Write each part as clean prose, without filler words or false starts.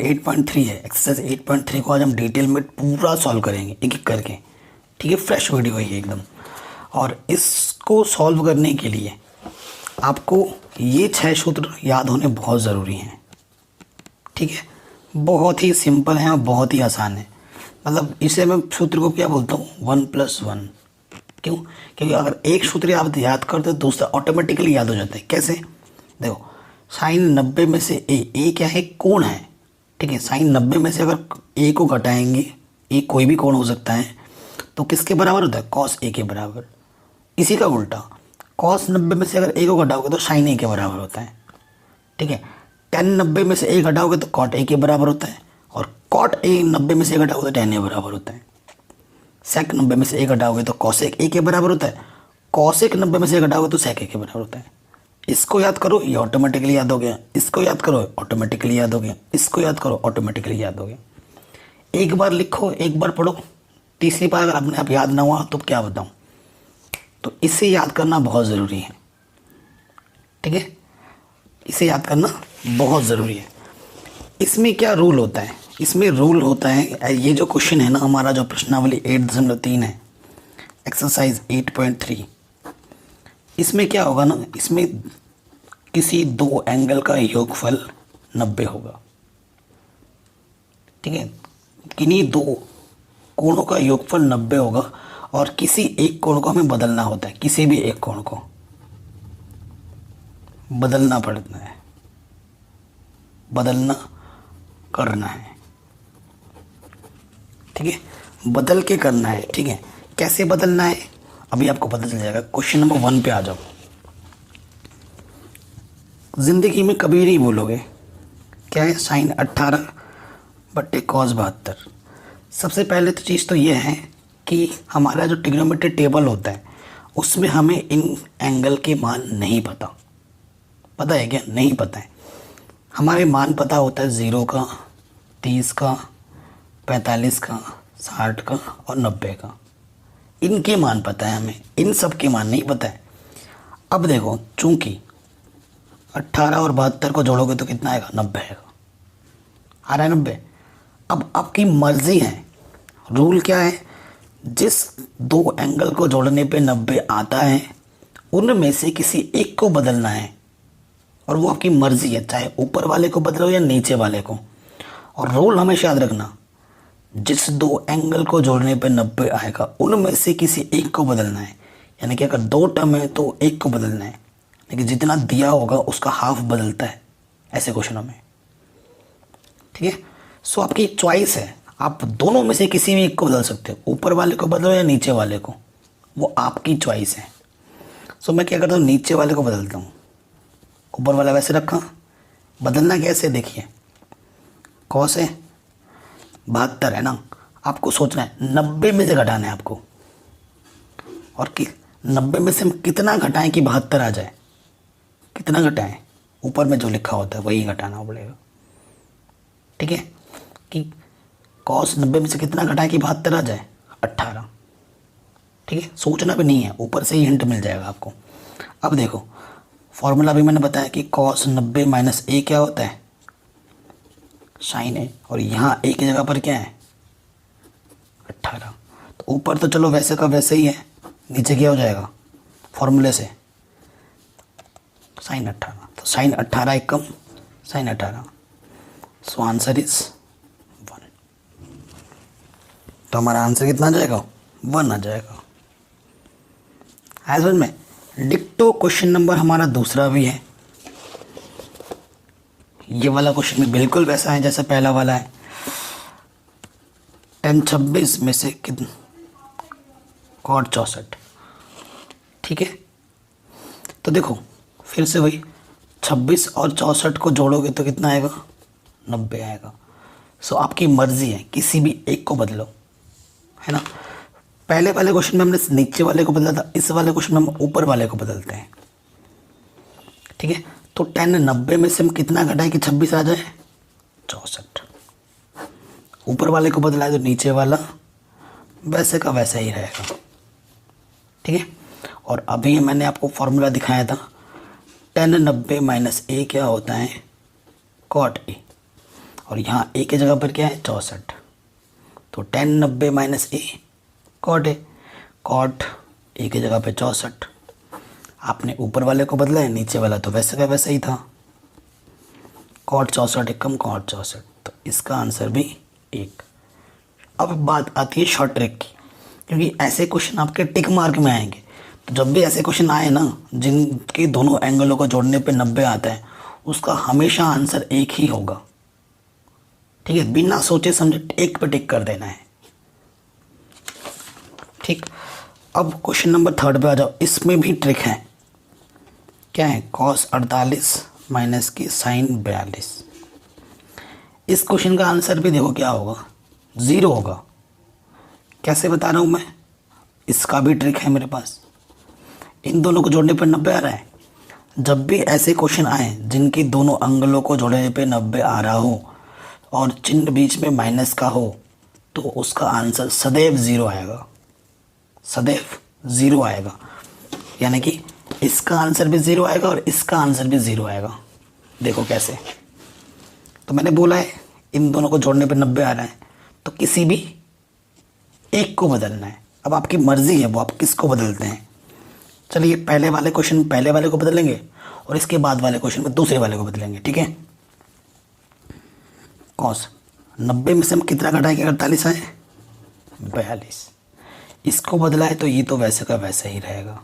8.3 है, एक्सरसाइज 8.3 को आज हम डिटेल में पूरा सॉल्व करेंगे एक एक करके। ठीक है, फ्रेश वीडियो है ये एकदम। और इसको सॉल्व करने के लिए आपको ये 6 सूत्र याद होने बहुत ज़रूरी हैं। ठीक है, बहुत ही सिंपल है और बहुत ही आसान है। मतलब इसे मैं सूत्र को क्या बोलता हूँ, 1+1। क्यों? क्योंकि अगर एक सूत्र आप याद करते तो दूसरा ऑटोमेटिकली याद हो जाता है। कैसे? देखो, साइन 90 में से ए क्या है, कोण है। ठीक है, साइन 90 में से अगर ए को घटाएंगे, ए कोई भी कोण हो सकता है, तो किसके बराबर होता है, कॉस ए के बराबर। इसी का उल्टा, कॉस 90 में से अगर ए को घटाओगे तो साइन ए के बराबर होता है। ठीक है, टेन 90 में से ए घटाओगे तो कॉट ए के बराबर होता है, और कॉट ए 90 में से घटाओगे तो टेन ए बराबर होता है। सेक 90 में से ए घटाओगे तो कॉसेक ए के बराबर होता है, कॉसेक 90 में से घटाओगे तो सेक ए के बराबर होता है। इसको याद करो, ये ऑटोमेटिकली याद हो गया। इसको याद करो, ऑटोमेटिकली याद हो गया। इसको याद करो, ऑटोमेटिकली याद हो गया। एक बार लिखो, एक बार पढ़ो, तीसरी बार अगर अपने आप याद ना हुआ तो क्या बताऊं। तो इसे याद करना बहुत ज़रूरी है। ठीक है, इसे याद करना बहुत ज़रूरी है। इसमें क्या रूल होता है, इसमें रूल होता है, ये जो क्वेश्चन है ना हमारा, जो प्रश्नावली 8.3 है, एक्सरसाइज 8.3, इसमें क्या होगा ना, इसमें किसी दो एंगल का योगफल 90 होगा। ठीक है, किन्हीं दो कोणों का योगफल 90 होगा, और किसी एक कोण को हमें बदलना होता है। किसी भी एक कोण को बदलना पड़ता है, बदलना करना है। ठीक है, बदल के करना है। ठीक है, कैसे बदलना है अभी आपको पता चल जाएगा। क्वेश्चन नंबर 1 पे आ जाओ। जिंदगी में कभी नहीं भूलोगे, क्या है, साइन 18 बट्टे कॉस 72। सबसे पहले तो चीज़ तो ये है कि हमारा जो ट्रिग्नोमेट्री टेबल होता है उसमें हमें इन एंगल के मान नहीं पता। पता है क्या? नहीं पता है। हमारे मान पता होता है 0 का, 30 का, 45 का, 60 का और 90 का। इनके मान पता है हमें, इन सब के मान नहीं पता है। अब देखो, चूंकि 18 और 72 को जोड़ोगे तो कितना आएगा, 90 आएगा। आ रहा है 90। अब आपकी मर्जी है, रूल क्या है, जिस दो एंगल को जोड़ने पे 90 आता है उनमें से किसी एक को बदलना है, और वो आपकी मर्जी है, चाहे ऊपर वाले को बदलो या नीचे वाले को। और रूल हमेशा याद रखना, जिस दो एंगल को जोड़ने पे 90 आएगा उनमें से किसी एक को बदलना है। यानी कि अगर 2 टर्म है तो एक को बदलना है, लेकिन जितना दिया होगा उसका हाफ बदलता है ऐसे क्वेश्चनों में। ठीक है, सो आपकी चॉइस है, आप दोनों में से किसी भी एक को बदल सकते हो, ऊपर वाले को बदलो या नीचे वाले को, वो आपकी चॉइस है। सो मैं क्या करता हूँ, नीचे वाले को बदलता हूँ, ऊपर वाला वैसे रखा। बदलना कैसे, देखिए, कॉस है 72 है ना, आपको सोचना है 90 में से घटाना है आपको, और कि 90 में से हम कितना घटाएं कि 72 आ जाए। कितना घटाएं, ऊपर में जो लिखा होता है वही घटाना पड़ेगा। ठीक है, कि कॉस 90 में से कितना घटाएं कि 72 आ जाए, 18। ठीक है, सोचना भी नहीं है, ऊपर से ही हिंट मिल जाएगा आपको। अब देखो, फॉर्मूला भी मैंने बताया कि कॉस 90 माइनस ए क्या होता है, साइन है, और यहाँ ए की जगह पर क्या है, 18। तो ऊपर तो चलो वैसे का वैसे ही है, नीचे क्या हो जाएगा फॉर्मूले से, साइन 18। तो साइन 18 एक कम साइन 18, सो आंसर इज 1। तो हमारा आंसर कितना आ जाएगा, 1 आ जाएगा। है समझ में। डिक्टो क्वेश्चन नंबर हमारा दूसरा भी है। ये वाला क्वेश्चन भी बिल्कुल वैसा है जैसा पहला वाला है। 10 26 में से कितना, कॉट 64। ठीक है, तो देखो फिर से वही 26 और 64 को जोड़ोगे तो कितना आएगा, 90 आएगा। सो आपकी मर्जी है, किसी भी एक को बदलो, है ना। पहले वाले क्वेश्चन में हमने नीचे वाले को बदला था, इस वाले क्वेश्चन में हम ऊपर वाले को बदलते हैं। ठीक है, तो 10 90 में से हम कितना घटाएं कि 26 आ जाए, 64। ऊपर वाले को बदला है तो नीचे वाला वैसे का वैसा ही रहेगा। ठीक है, और अभी मैंने आपको फॉर्मूला दिखाया था, 10 90 माइनस ए क्या होता है, कॉट ए, और यहाँ ए की जगह पर क्या है 64, तो 10 90 माइनस ए कॉट है, कॉट ए की जगह पे 64। आपने ऊपर वाले को बदला है, नीचे वाला तो वैसे का वैसा ही था, कॉट 64 एकम कॉट 64, तो इसका आंसर भी 1। अब बात आती है शॉर्ट ट्रिक की, क्योंकि ऐसे क्वेश्चन आपके टिक मार्क में आएंगे। तो जब भी ऐसे क्वेश्चन आए ना जिनके दोनों एंगलों को जोड़ने पे 90 आता है, उसका हमेशा आंसर 1 ही होगा। ठीक है, बिना सोचे समझे एक पे टिक कर देना है। ठीक, अब क्वेश्चन नंबर 3 पे आ जाओ। इसमें भी ट्रिक है। क्या है, cos 48 माइनस की sin 42। इस क्वेश्चन का आंसर भी देखो क्या होगा, 0 होगा। कैसे बता रहा हूँ मैं, इसका भी ट्रिक है मेरे पास। इन दोनों को जोड़ने पर 90 आ रहा है। जब भी ऐसे क्वेश्चन आए जिनकी दोनों एंगलों को जोड़ने पे 90 आ रहा हो और चिन्ह बीच में माइनस का हो, तो उसका आंसर सदैव 0 आएगा, सदैव 0 आएगा। यानी कि इसका आंसर भी 0 आएगा और इसका आंसर भी 0 आएगा। देखो कैसे, तो मैंने बोला है इन दोनों को जोड़ने पर 90 आ रहा है, तो किसी भी एक को बदलना है। अब आपकी मर्जी है वो आप किसको बदलते हैं। चलिए पहले वाले क्वेश्चन पहले वाले को बदलेंगे और इसके बाद वाले क्वेश्चन में दूसरे वाले को बदलेंगे। ठीक है, कॉस 90 में से हम कितना घटाएंगे, 48 आए 42। इसको बदला है तो ये तो वैसे का वैसा ही रहेगा।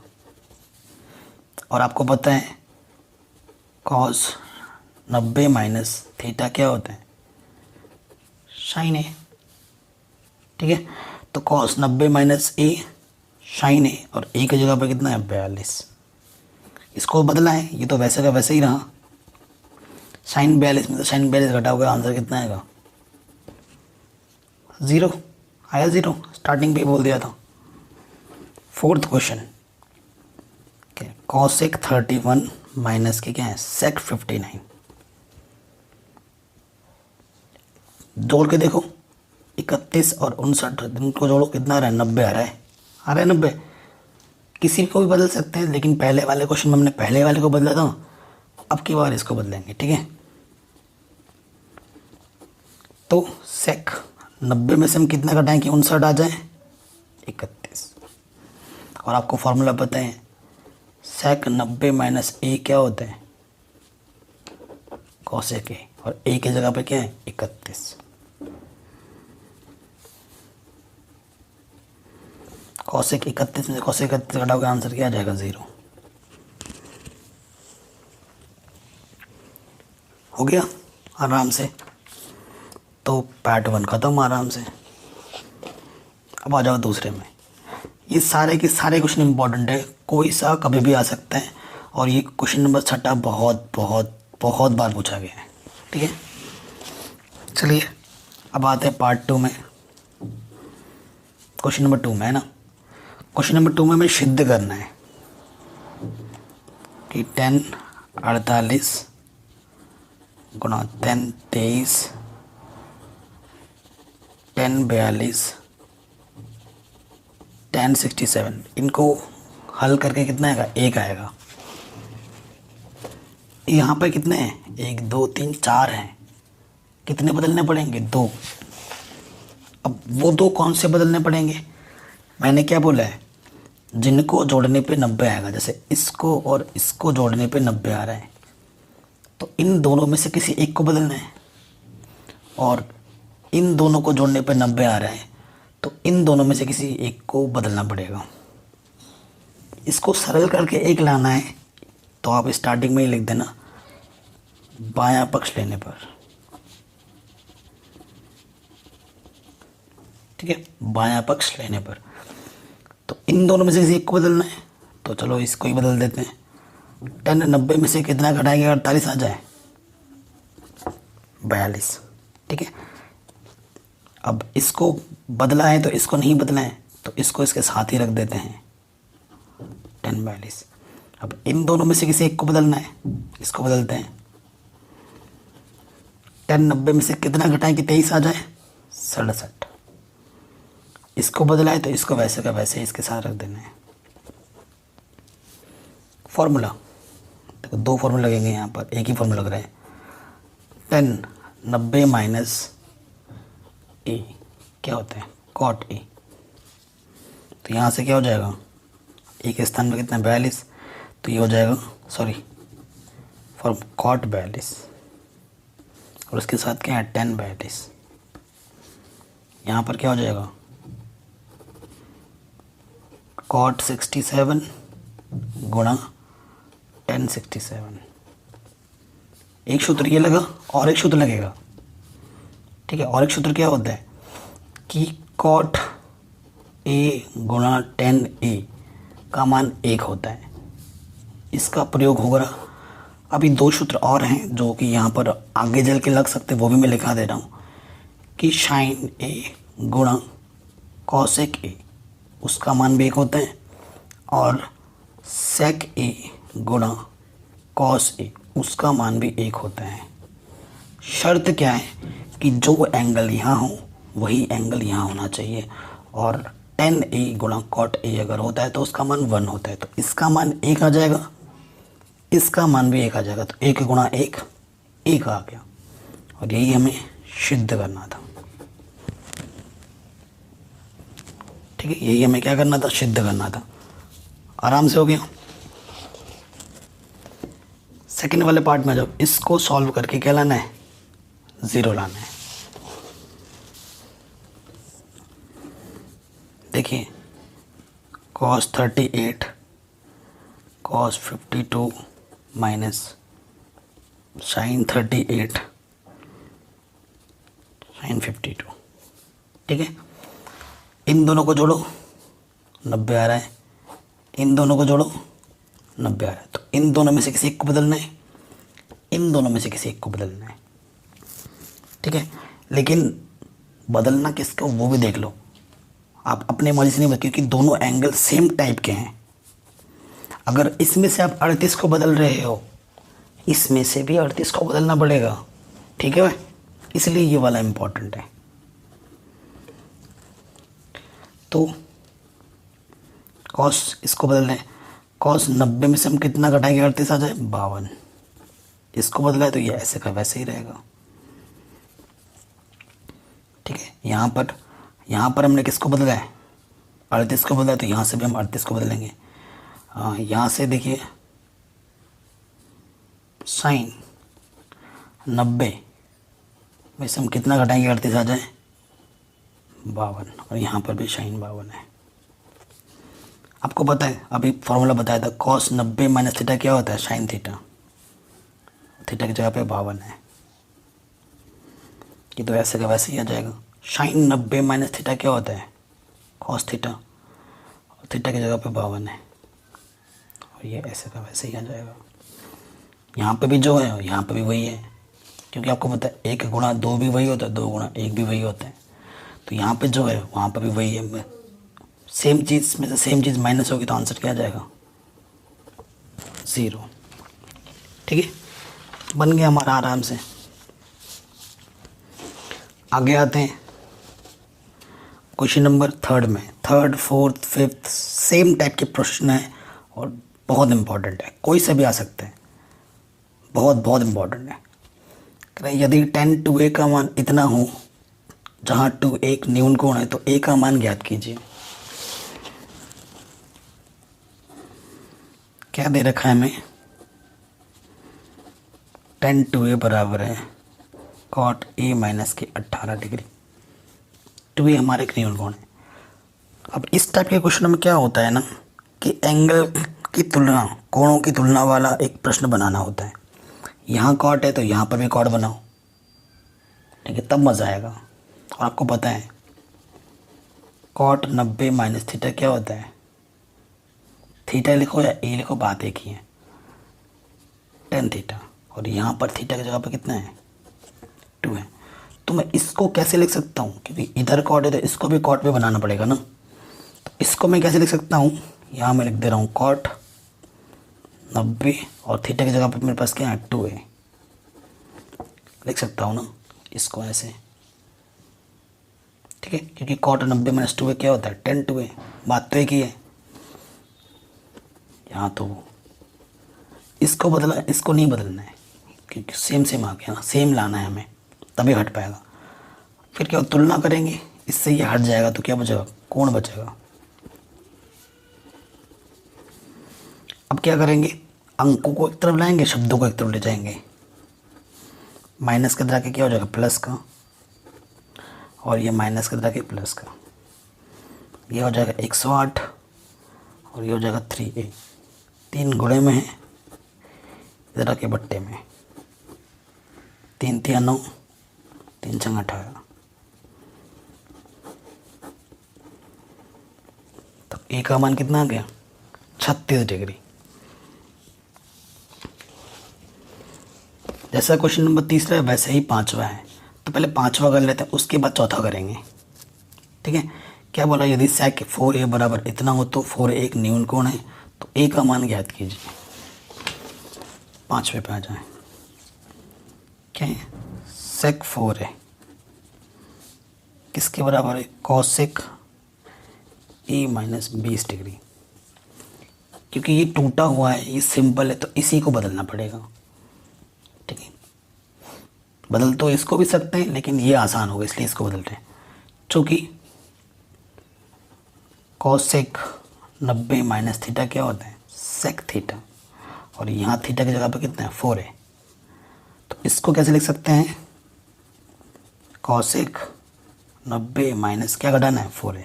और आपको पता है कॉस 90 माइनस थीटा क्या होता है, साइन है। ठीक है, तो कॉस 90 माइनस ए साइन है, और ए की जगह पर कितना है 42। इसको बदला है, ये तो वैसे का वैसे ही रहा। साइन 42 में तो साइन 42 घटाओगे, आंसर कितना आएगा 0 आया। 0 स्टार्टिंग पे बोल दिया था। 4th क्वेश्चन, कॉसेक 31 माइनस के क्या है सेक 59। जोड़ के देखो, 31 और 59 इनको जोड़ो, कितना आ रहा है 90 आ रहा है, 90। किसी को भी बदल सकते हैं, लेकिन पहले वाले क्वेश्चन में हमने पहले वाले को बदला था, अब की बार इसको बदलेंगे। ठीक है, तो सेक 90 में से हम कितना घटाएं कि 59 आ जाए 31। और आपको फॉर्मूला पता है, सेक 90 माइनस ए क्या होता है कॉसेक ए, और ए की जगह पे क्या है 31। कॉसेक 31 में से कॉसेक 31 घटाओगे, आंसर क्या आ जाएगा 0। हो गया आराम से। तो पार्ट 1 खत्म आराम से। अब आ जाओ दूसरे में। ये सारे के सारे क्वेश्चन इंपॉर्टेंट है, कोई सा कभी भी आ सकता है, और ये क्वेश्चन नंबर 6 बहुत बहुत बहुत बार पूछा गया है। ठीक है, चलिए अब आते हैं पार्ट 2 में। क्वेश्चन नंबर 2 में है ना, क्वेश्चन नंबर 2 में हमें सिद्ध करना है कि 10 48 गुणा 10 23 10 42 10 67, इनको हल करके कितना आएगा 1 आएगा। यहाँ पर कितने हैं 1 2 3 4 हैं, कितने बदलने पड़ेंगे 2। अब वो 2 कौन से बदलने पड़ेंगे, मैंने क्या बोला है जिनको जोड़ने पे 90 आएगा। जैसे इसको और इसको जोड़ने पे 90 आ रहा है, तो इन दोनों में से किसी एक को बदलना है, और इन दोनों को जोड़ने पे 90 आ रहा है, तो इन दोनों में से किसी एक को बदलना पड़ेगा। इसको सरल करके 1 लाना है, तो आप स्टार्टिंग में ही लिख देना बायां पक्ष लेने पर। ठीक है, बायां पक्ष लेने पर। तो इन दोनों में से किसी एक को बदलना है, तो चलो इसको ही बदल देते हैं। 10 90 में से कितना घटाएंगे 48 आ जाए 42। ठीक है, अब इसको बदला है तो इसको नहीं बदला है, तो इसको इसके साथ ही रख देते हैं 10 42। अब इन दोनों में से किसी एक को बदलना है, इसको बदलते हैं। 10 90 में से कितना घटाएं कि 23 आ जाए 67। इसको बदला है तो इसको वैसे का वैसे इसके साथ रख देना है। फॉर्मूला देखो, 2 फॉर्मूला लगेंगे यहाँ पर, एक ही फॉर्मूला लग रहा है। 10 90 माइनस ए क्या होता है, कॉट ए। तो यहाँ से क्या हो जाएगा, ए के स्थान पर कितना 42, तो ये हो जाएगा सॉरी फॉर कॉट 42 और उसके साथ क्या है tan 42। यहाँ पर क्या हो जाएगा कॉट 67 गुणा tan 67। एक सूत्र ये लगा और एक सूत्र लगेगा, ठीक है। और एक सूत्र क्या होता है कि कॉट ए गुणा tan ए का मान 1 होता है, इसका प्रयोग होगा। अभी दो सूत्र और हैं जो कि यहाँ पर आगे चल के लग सकते, वो भी मैं लिखा दे रहा हूँ कि साइन ए गुणा कॉसेक ए उसका मान भी 1 होता है और सेक ए गुणा कॉस ए उसका मान भी 1 होता है। शर्त क्या है कि जो एंगल यहाँ हो वही एंगल यहाँ होना चाहिए और tan ए गुणा कॉट ए अगर होता है तो उसका मान 1 होता है। तो इसका मान 1 आ जाएगा, इसका मान भी 1 आ जाएगा, तो 1 गुणा 1 1 आ गया और यही हमें सिद्ध करना था, ठीक है। यही हमें क्या करना था, सिद्ध करना था। आराम से हो गया। सेकंड वाले पार्ट में जब इसको सॉल्व करके क्या लाना है, 0 लाना है। देखिए cos 38 cos 52 minus sin 38 sin 52, ठीक है। इन दोनों को जोड़ो 90 आ रहा है, इन दोनों को जोड़ो 90 आ रहा है। तो इन दोनों में से किसी एक को बदलना है, इन दोनों में से किसी एक को बदलना है, ठीक है। लेकिन बदलना किसको वो भी देख लो, आप अपने मर्जी से नहीं बदल, क्योंकि दोनों एंगल सेम टाइप के हैं। अगर इसमें से आप 38 को बदल रहे हो, इसमें से भी 38 को बदलना पड़ेगा, ठीक है भाई। इसलिए ये वाला इम्पोर्टेंट है। तो कॉस इसको बदल रहे हैं, कॉस 90 में से हम कितना घटाएंगे, 38 आ जाए 52। इसको बदला है तो ये ऐसे का वैसे ही रहेगा, ठीक है। यहाँ पर हमने किसको बदला है, 38 को बदला है, तो यहाँ से भी हम 38 को बदलेंगे। यहाँ से देखिए साइन 90 में से हम कितना घटाएंगे, 38 आ जाए 52 और यहाँ पर भी साइन 52 है। आपको पता है अभी फॉर्मूला बताया था, कॉस 90 माइनस थीटा क्या होता है, साइन थीटा। थीटा की जगह पे 52 है, ये तो ऐसे का वैसे ही आ जाएगा। साइन 90 माइनस थीटा क्या होता है, कॉस थीटा, और थीटा की जगह पे 52 है और ये ऐसे का वैसे ही आ जाएगा। यहाँ पे भी जो है यहाँ पे भी वही है, क्योंकि आपको पता है 1 गुणा 2 भी वही होता है, 2 गुणा 1 भी वही होता है। तो यहाँ पे जो है वहाँ पर भी वही है। सेम चीज़ में से सेम चीज़ माइनस होगी तो आंसर क्या आ जाएगा, 0, ठीक है। बन गया हमारा आराम से। आगे आते हैं क्वेश्चन नंबर 3 में। 3rd 4th 5th same type के प्रश्न है और बहुत इंपॉर्टेंट है, कोई से भी आ सकते हैं, बहुत बहुत इंपॉर्टेंट है। कह रहे यदि tan 2a का मान इतना हो जहाँ 2 एक न्यून कोण है तो a का मान ज्ञात कीजिए। क्या दे रखा है हमें, tan 2a बराबर है cot a माइनस के 18 डिग्री। 2a हमारे एक न्यून कोण है। अब इस टाइप के क्वेश्चन में क्या होता है ना कि एंगल की तुलना, कोणों की तुलना वाला एक प्रश्न बनाना होता है। यहाँ कॉट है तो यहाँ पर भी कॉट बनाओ, ठीक है, तब मज़ा आएगा। और आपको पता है कॉट 90 माइनस थीटा क्या होता है, थीटा लिखो या ए लिखो बात एक ही है, tan थीटा। और यहाँ पर थीटा की जगह पर कितना है, 2 है। तो मैं इसको कैसे लिख सकता हूँ, क्योंकि इधर कॉट है तो इसको भी कॉट पे बनाना पड़ेगा ना। तो इसको मैं कैसे लिख सकता हूँ, यहाँ मैं लिख दे रहा हूँ कॉट 90 और थीटा की जगह पर मेरे पास क्या है 2 है, लिख सकता हूँ ना इसको ऐसे, ठीक है। क्योंकि कॉट 90 माइनस 2 क्या होता है, tan 2 है, बात तो एक ही है। यहाँ तो इसको बदला, इसको नहीं बदलना है क्योंकि सेम सेम आ गया, सेम लाना है हमें, तभी हट पाएगा। फिर क्या तुलना करेंगे, इससे ये हट जाएगा तो क्या बचेगा, कोण बचेगा। अब क्या करेंगे, अंकों को एक तरफ लाएंगे, शब्दों को एक तरफ ले जाएंगे। माइनस के तरह के क्या हो जाएगा, प्लस का, और ये माइनस के तरह के प्लस का। ये हो जाएगा 108 और ये हो जाएगा 3a। 3 गुणे में है, इधर के बट्टे में। 3 3 9, 3 6 18। तो a का मान कितना आ गया, 36 डिग्री। जैसा क्वेश्चन नंबर तीसरा है वैसे ही पांचवा है। तो पहले पांचवा कर लेते हैं, उसके बाद चौथा करेंगे। ठीक है, क्या बोला, यदि sec 4a बराबर इतना हो तो 4a एक न्यून कोण है। तो a का मान ज्ञात कीजिए। पांचवे पे आ जाए, क्या है, sec 4a किसके बराबर है, cosec a माइनस 20 डिग्री। क्योंकि ये टूटा हुआ है, ये सिंपल है, तो इसी को बदलना पड़ेगा। ठीक है, बदल तो इसको भी सकते हैं लेकिन ये आसान होगा इसलिए इसको बदल रहे हैं। चूँकि cosec 90 माइनस थीटा क्या होता है, sec थीटा, और यहाँ थीटा की जगह पे कितना है, 4a। तो इसको कैसे लिख सकते हैं, cosec 90 माइनस क्या घटाना है, 4a,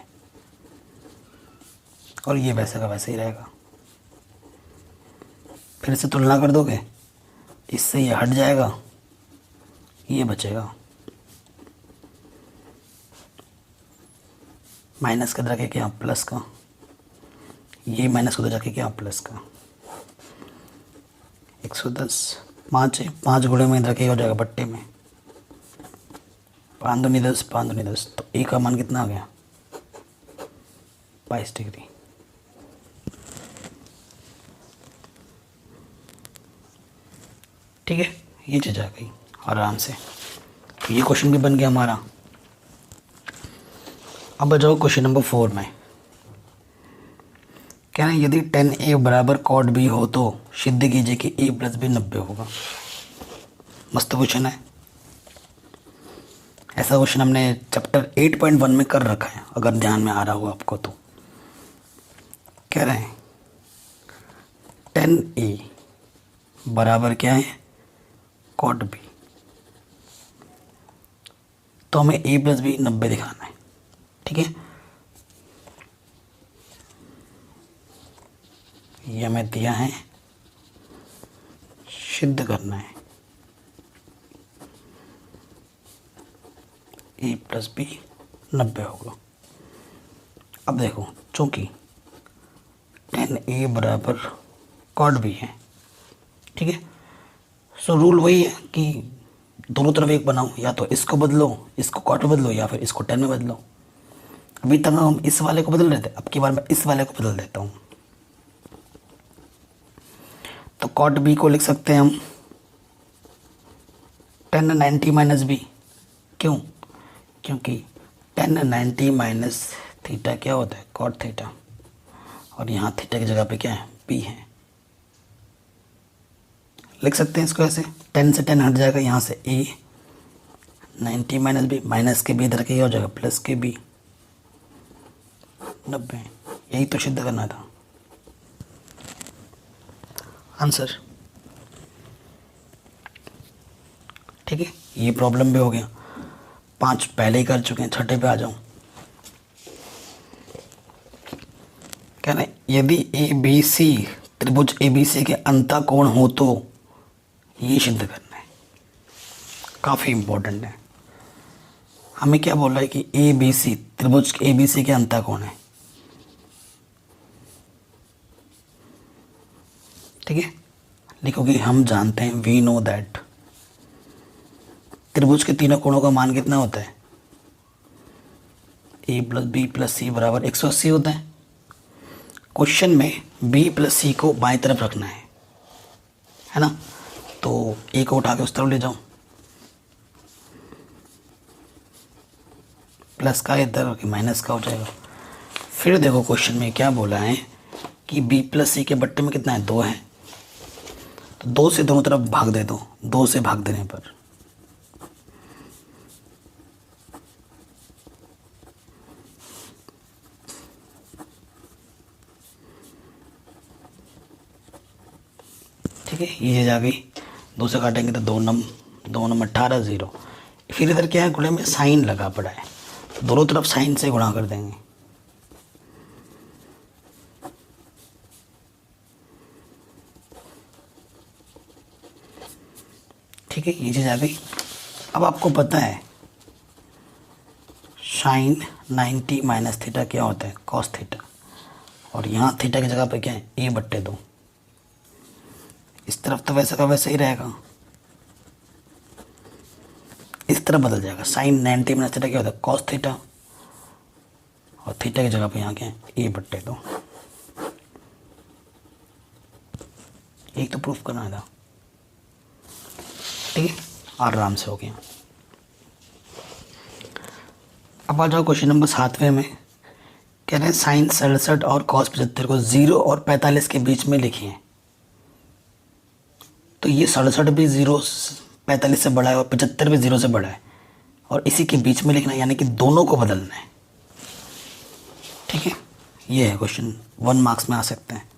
और ये वैसे का वैसे ही रहेगा। फिर से तुलना कर दोगे, इससे ये हट जाएगा, ये बचेगा। माइनस के जाके क्या, प्लस का, ये माइनस को जाके क्या, प्लस का। 110, 5 है, 5 गुणे में इधर के हो जाएगा बट्टे में, 5 दूनी 10, 5 दूनी 10। तो ए का मान कितना आ गया, 22 डिग्री। ठीक है, ये चीज़ आ गई आराम से। तो ये क्वेश्चन भी बन गया हमारा। अब आ जाओ क्वेश्चन नंबर 4 में। क्या है, यदि 10a बराबर cot b हो तो सिद्ध कीजिए कि a प्लस b 90 होगा। मस्त क्वेश्चन है। ऐसा क्वेश्चन हमने चैप्टर 8.1 में कर रखा है, अगर ध्यान में आ रहा हो आपको तो। कह रहे हैं 10a बराबर क्या है, cot b। तो हमें a प्लस b 90 दिखाना है। ठीक है, ये हमें दिया है, सिद्ध करना है a प्लस b 90 होगा। अब देखो, चूंकि 10a बराबर cot b है, ठीक है, सो रूल वही है कि दोनों तरफ एक बनाओ, या तो इसको बदलो, इसको cot में बदलो, या फिर इसको 10 में बदलो। अभी तक हम इस वाले को बदल रहे थे, अब की बार मैं इस वाले को बदल देता हूँ। तो cot b को लिख सकते हैं हम 10 90 माइनस b। क्यों, क्योंकि 10 90 माइनस थीटा क्या होता है, cot थीटा, और यहाँ थीटा की जगह पे क्या है, b है। लिख सकते हैं इसको ऐसे, 10 से 10 हट जाएगा, यहाँ से a 90 माइनस b, माइनस के b इधर के हो जाएगा प्लस के b 90। यही तो सिद्ध करना था आंसर। ठीक है, ये प्रॉब्लम भी हो गया। 5 पहले ही कर चुके हैं, छठे पे आ जाऊं। क्या ना, यदि ए बी सी त्रिभुज ए बी सी के अंतःकोण हो तो ये सिद्ध करना है, काफ़ी इंपॉर्टेंट है। हमें क्या बोल रहा है कि ए बी सी त्रिभुज ए बी सी के अंतःकोण है। ठीक है, लिखो कि हम जानते हैं, वी नो दैट, त्रिभुज के तीनों कोणों का मान कितना होता है, ए प्लस बी प्लस सी बराबर 180 होता है। क्वेश्चन में बी प्लस सी को बाएं तरफ रखना है ना, तो ए को उठा के उस तरफ ले जाओ, प्लस का इधर माइनस का हो जाएगा। फिर देखो क्वेश्चन में क्या बोला है कि बी प्लस सी के बट्टे में कितना है, 2 है, तो 2 से दोनों तरफ भाग दे दो। 2 से भाग देने पर ठीक है, ये चीज़ आ गई। 2 से काटेंगे तो 2 नम 18 0। फिर इधर क्या है, गुणे में साइन लगा पड़ा है, तो दोनों तरफ साइन से गुणा कर देंगे। ठीक है, ये चीज़ आ गई। अब आपको पता है साइन 90 माइनस थीटा क्या होता है, कॉस थीटा। और यहाँ थीटा की जगह पे क्या है, a/2। इस तरफ तो वैसे का वैसे ही रहेगा, इस तरफ बदल जाएगा। साइन 90 माइनस थीटा क्या होता है, कॉस थीटा। और थीटा की जगह पे यहाँ क्या है, a/2। एक तो प्रूफ करना था, ठीक है, आराम से हो गया। अब आ जाओ क्वेश्चन नंबर 7वें में। कह रहे हैं साइन 67 और कॉस 75 को 0 और 45 के बीच में लिखिए। तो ये 67 भी 0 45 से बड़ा है और 75 भी 0 से बड़ा है, और इसी के बीच में लिखना, यानी कि दोनों को बदलना है। ठीक है, ये है क्वेश्चन, 1 मार्क्स में आ सकते हैं।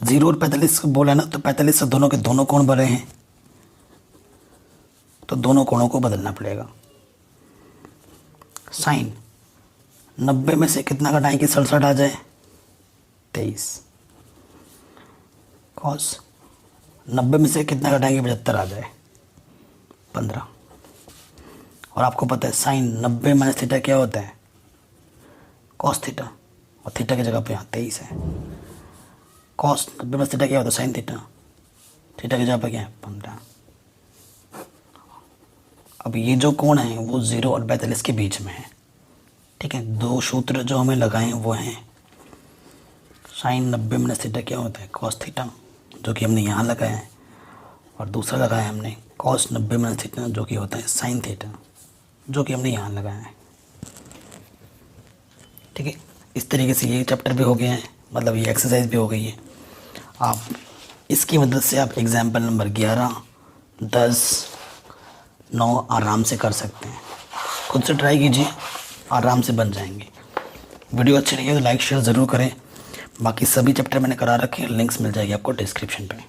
0 और 45 को बोला ना, तो 45 से दोनों के दोनों कोण बड़े हैं, तो दोनों कोणों को बदलना पड़ेगा। साइन 90 में से कितना घटाएं कि 67 आ जाए, 23। कॉस 90 में से कितना घटाएंगे 75 आ जाए, 15। और आपको पता है साइन 90 माइनस थीटा क्या होता है, कॉस थीटा। और थीटा की जगह पे यहाँ 23 है। कॉस 90 माइनस थीटा क्या होता है, साइन थीटा। थीटा की जगह पे क्या है, 15। अब ये जो कोण है वो 0 और 45 के बीच में है। ठीक है, दो सूत्र जो हमें लगाए वो हैं, साइन 90 माइनस थीटा क्या होता है, कॉस थीटा, जो कि हमने यहाँ लगाया है। और दूसरा लगाया हमने कॉस 90 माइनस थीटा, जो कि होता है साइन थीटा, जो कि हमने यहाँ लगाया है। ठीक है, इस तरीके से ये चैप्टर भी हो गया है, मतलब ये एक्सरसाइज भी हो गई है। आप इसकी मदद से आप एग्जाम्पल नंबर 11, 10, 9 आराम से कर सकते हैं। खुद से ट्राई कीजिए, आराम से बन जाएंगे। वीडियो अच्छी लगी तो लाइक शेयर ज़रूर करें। बाकी सभी चैप्टर मैंने करा रखे हैं, लिंक्स मिल जाएगी आपको डिस्क्रिप्शन पे।